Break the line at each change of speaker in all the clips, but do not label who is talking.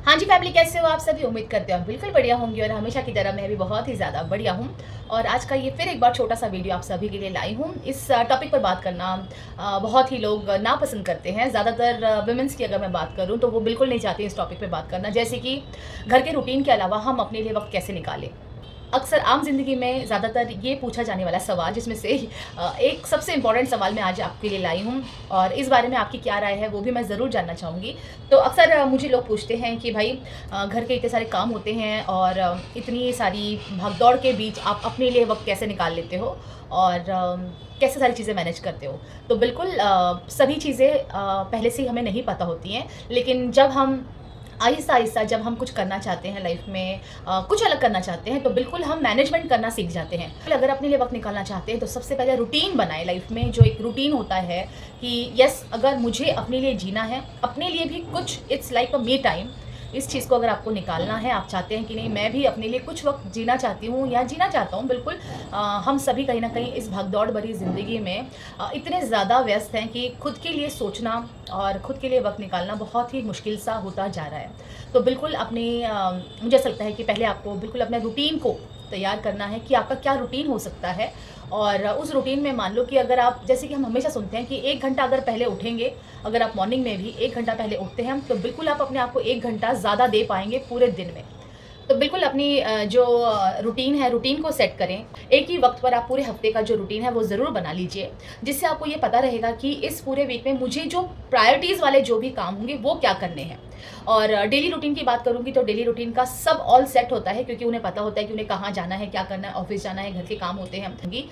हाँ जी फैमिली, कैसे हो आप सभी? उम्मीद करते हो आप बिल्कुल बढ़िया होंगे और हमेशा की तरह मैं भी बहुत ही ज़्यादा बढ़िया हूँ। और आज का ये फिर एक बार छोटा सा वीडियो आप सभी के लिए लाई हूँ। इस टॉपिक पर बात करना बहुत ही लोग नापसंद करते हैं। ज़्यादातर वुमेन्स की अगर मैं बात करूँ तो वो बिल्कुल नहीं चाहती इस टॉपिक पर बात करना, जैसे कि घर के रूटीन के अलावा हम अपने लिए वक्त कैसे निकालें। अक्सर आम ज़िंदगी में ज़्यादातर ये पूछा जाने वाला सवाल, जिसमें से एक सबसे इम्पोर्टेंट सवाल मैं आज आपके लिए लाई हूँ और इस बारे में आपकी क्या राय है वो भी मैं ज़रूर जानना चाहूँगी। तो अक्सर मुझे लोग पूछते हैं कि भाई घर के इतने सारे काम होते हैं और इतनी सारी भागदौड़ के बीच आप अपने लिए वक्त कैसे निकाल लेते हो और कैसे सारी चीज़ें मैनेज करते हो। तो बिल्कुल सभी चीज़ें पहले से ही हमें नहीं पता होती हैं, लेकिन जब हम आहिस्ता-आहिस्ता जब हम कुछ करना चाहते हैं लाइफ में, कुछ अलग करना चाहते हैं, तो बिल्कुल हम मैनेजमेंट करना सीख जाते हैं। अगर अपने लिए वक़्त निकालना चाहते हैं तो सबसे पहले रूटीन बनाएँ लाइफ में, जो एक रूटीन होता है कि यस, अगर मुझे अपने लिए जीना है, अपने लिए भी कुछ, it's like a me time. इस चीज़ को अगर आपको निकालना है, आप चाहते हैं कि नहीं मैं भी अपने लिए कुछ वक़्त जीना चाहती हूँ या जीना चाहता हूँ, बिल्कुल हम सभी कहीं न कहीं इस भागदौड़ भरी ज़िंदगी में इतने ज़्यादा व्यस्त हैं कि खुद के लिए सोचना और खुद के लिए वक़्त निकालना बहुत ही मुश्किल सा होता जा रहा है। तो बिल्कुल अपनी मुझे ऐसा लगता है कि पहले आपको बिल्कुल अपने रूटीन को तैयार करना है कि आपका क्या रूटीन हो सकता है। और उस रूटीन में मान लो कि अगर आप, जैसे कि हम हमेशा सुनते हैं कि 1 घंटा अगर पहले उठेंगे, अगर आप मॉर्निंग में भी 1 घंटा पहले उठते हैं, तो बिल्कुल आप अपने आप को 1 घंटा ज़्यादा दे पाएँगे पूरे दिन में। तो बिल्कुल अपनी जो रूटीन है, रूटीन को सेट करें। एक ही वक़्त पर आप पूरे हफ़्ते का जो रूटीन है वो ज़रूर बना लीजिए, जिससे आपको ये पता रहेगा कि इस पूरे वीक में मुझे जो प्रायोरिटीज़ वाले जो भी काम होंगे वो क्या करने हैं। और डेली रूटीन की बात करूँगी तो डेली रूटीन का सब ऑल सेट होता है, क्योंकि उन्हें पता होता है कि उन्हें कहाँ जाना है, क्या करना है, ऑफ़िस जाना है, घर के काम होते हैं।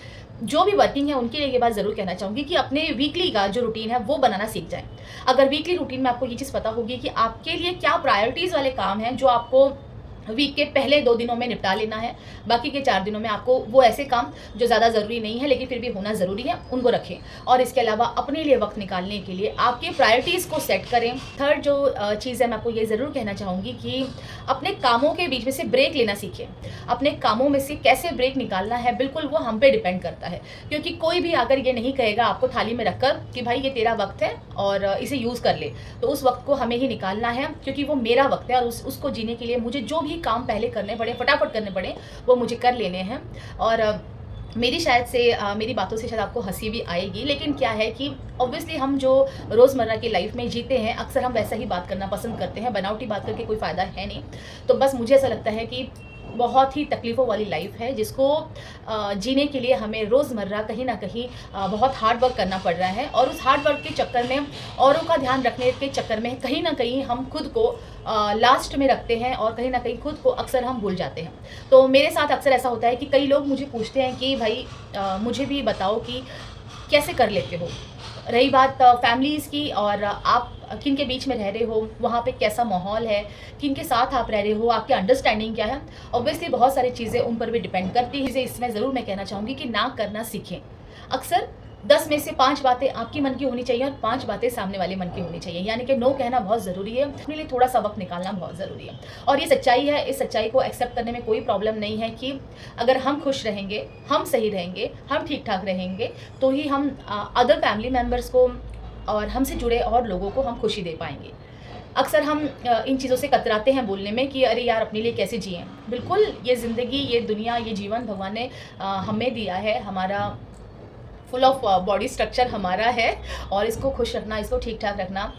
जो भी वर्किंग है उनके लिए ये बात ज़रूर कहना चाहूँगी कि अपने वीकली का जो रूटीन है वो बनाना सीख जाएँ। अगर वीकली रूटीन में आपको ये चीज़ पता होगी कि आपके लिए क्या प्रायोरिटीज़ वाले काम हैं जो आपको वीक के पहले 2 दिनों में निपटा लेना है, बाकी के 4 दिनों में आपको वो ऐसे काम जो ज़्यादा ज़रूरी नहीं है लेकिन फिर भी होना ज़रूरी है, उनको रखें। और इसके अलावा अपने लिए वक़्त निकालने के लिए आपके प्रायोरिटीज़ को सेट करें। थर्ड जो चीज़ है, मैं आपको ये ज़रूर कहना चाहूँगी कि अपने कामों के बीच में से ब्रेक लेना सीखें। अपने कामों में से कैसे ब्रेक निकालना है, बिल्कुल वो हम पे डिपेंड करता है, क्योंकि कोई भी आकर ये नहीं कहेगा आपको थाली में रखकर कि भाई ये तेरा वक़्त है और इसे यूज़ कर ले। तो उस वक़्त को हमें ही निकालना है, क्योंकि वो मेरा वक़्त है और उसको जीने के लिए मुझे जो भी काम पहले करने पड़े, फटाफट करने पड़े, वो मुझे कर लेने हैं। और मेरी शायद से मेरी बातों से शायद आपको हँसी भी आएगी, लेकिन क्या है कि ऑब्वियसली हम जो रोज़मर्रा की लाइफ में जीते हैं, अक्सर हम वैसा ही बात करना पसंद करते हैं। बनावटी बात करके कोई फ़ायदा है नहीं। तो बस मुझे ऐसा लगता है कि बहुत ही तकलीफ़ों वाली लाइफ है, जिसको जीने के लिए हमें रोज़मर्रा कहीं न कहीं बहुत हार्ड वर्क करना पड़ रहा है। और उस हार्ड वर्क के चक्कर में, औरों का ध्यान रखने के चक्कर में कहीं न कहीं हम खुद को लास्ट में रखते हैं और कहीं न कहीं खुद को अक्सर हम भूल जाते हैं। तो मेरे साथ अक्सर ऐसा होता है कि कई लोग मुझे पूछते हैं कि भाई मुझे भी बताओ कि कैसे कर लेते हो? रही बात फैमिलीज़ की, और आप किन के बीच में रह रहे हो, वहाँ पे कैसा माहौल है, किन के साथ आप रह रहे हो, आपकी अंडरस्टैंडिंग क्या है। ऑब्वियसली बहुत सारी चीज़ें उन पर भी डिपेंड करती हैं। इसमें ज़रूर मैं कहना चाहूँगी कि ना करना सीखें। अक्सर 10 में से 5 बातें आपकी मन की होनी चाहिए और 5 बातें सामने वाले मन की होनी चाहिए। यानी कि नो कहना बहुत ज़रूरी है, अपने लिए थोड़ा-सा वक़्त निकालना बहुत ज़रूरी है। और ये सच्चाई है, इस सच्चाई को एक्सेप्ट करने में कोई प्रॉब्लम नहीं है कि अगर हम खुश रहेंगे, हम सही रहेंगे, हम ठीक-ठाक रहेंगे, तो ही हम अदर फैमिली मेंबर्स को और हमसे जुड़े और लोगों को हम खुशी दे पाएँगे। अक्सर हम इन चीज़ों से कतराते हैं बोलने में कि अरे यार, अपने लिए कैसे जिएँ। बिल्कुल, ये ज़िंदगी, ये दुनिया, ये जीवन भगवान ने हमें दिया है। हमारा फुल ऑफ बॉडी स्ट्रक्चर हमारा है और इसको खुश रखना, इसको ठीक-ठाक रखना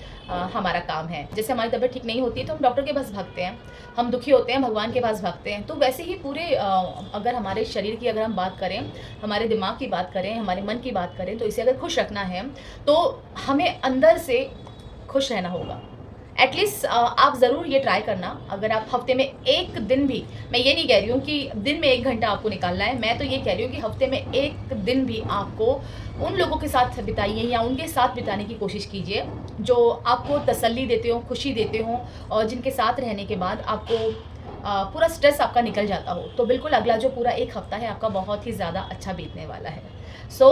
हमारा काम है। जैसे हमारी तबीयत ठीक नहीं होती तो हम डॉक्टर के पास भागते हैं, हम दुखी होते हैं, भगवान के पास भागते हैं। तो वैसे ही पूरे अगर हमारे शरीर की अगर हम बात करें, हमारे दिमाग की बात करें, हमारे मन की बात करें, तो इसे अगर खुश रखना है तो हमें अंदर से खुश रहना होगा। एटलीस्ट आप ज़रूर ये ट्राई करना। अगर आप हफ्ते में 1 दिन भी, मैं ये नहीं कह रही हूँ कि दिन में 1 घंटा आपको निकालना है, मैं तो ये कह रही हूँ कि हफ्ते में 1 दिन भी आपको उन लोगों के साथ बिताइए या उनके साथ बिताने की कोशिश कीजिए जो आपको तसल्ली देते हों, खुशी देते हों, और जिनके साथ रहने के बाद आपको पूरा स्ट्रेस आपका निकल जाता हो। तो बिल्कुल अगला जो पूरा 1 हफ्ता है आपका बहुत ही ज़्यादा अच्छा बीतने वाला है। सो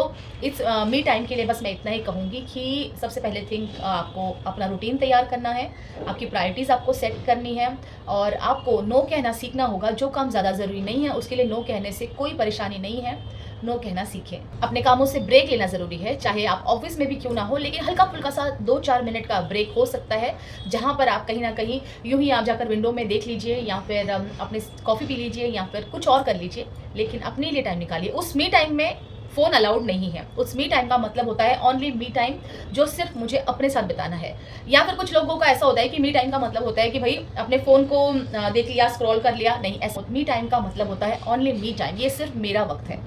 इट्स मी टाइम के लिए बस मैं इतना ही कहूँगी कि सबसे पहले आपको अपना रूटीन तैयार करना है, आपकी प्रायोरिटीज़ आपको सेट करनी है, और आपको नो कहना सीखना होगा। जो काम ज़्यादा ज़रूरी नहीं है उसके लिए नो कहने से कोई परेशानी नहीं है। नो कहना सीखें। अपने कामों से ब्रेक लेना ज़रूरी है, चाहे आप ऑफिस में भी क्यों ना हो, लेकिन हल्का-फुल्का सा 2-4 मिनट का ब्रेक हो सकता है, जहाँ पर आप कहीं न कहीं यूँ ही आप जाकर विंडो में देख लीजिए या फिर अपने कॉफ़ी पी लीजिए या फिर कुछ और कर लीजिए, लेकिन अपने लिए टाइम निकालिए। उस मी टाइम में फ़ोन अलाउड नहीं है। उस मी टाइम का मतलब होता है ओनली मी टाइम, जो सिर्फ़ मुझे अपने साथ बिताना है। या फिर कुछ लोगों का ऐसा होता है कि मी टाइम का मतलब होता है कि भई अपने फ़ोन को देख लिया, स्क्रॉल कर लिया, नहीं ऐसा मी टाइम का मतलब होता है ओनली मी टाइम, ये सिर्फ़ मेरा वक़्त है।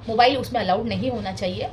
मोबाइल उसमें अलाउड नहीं होना चाहिए।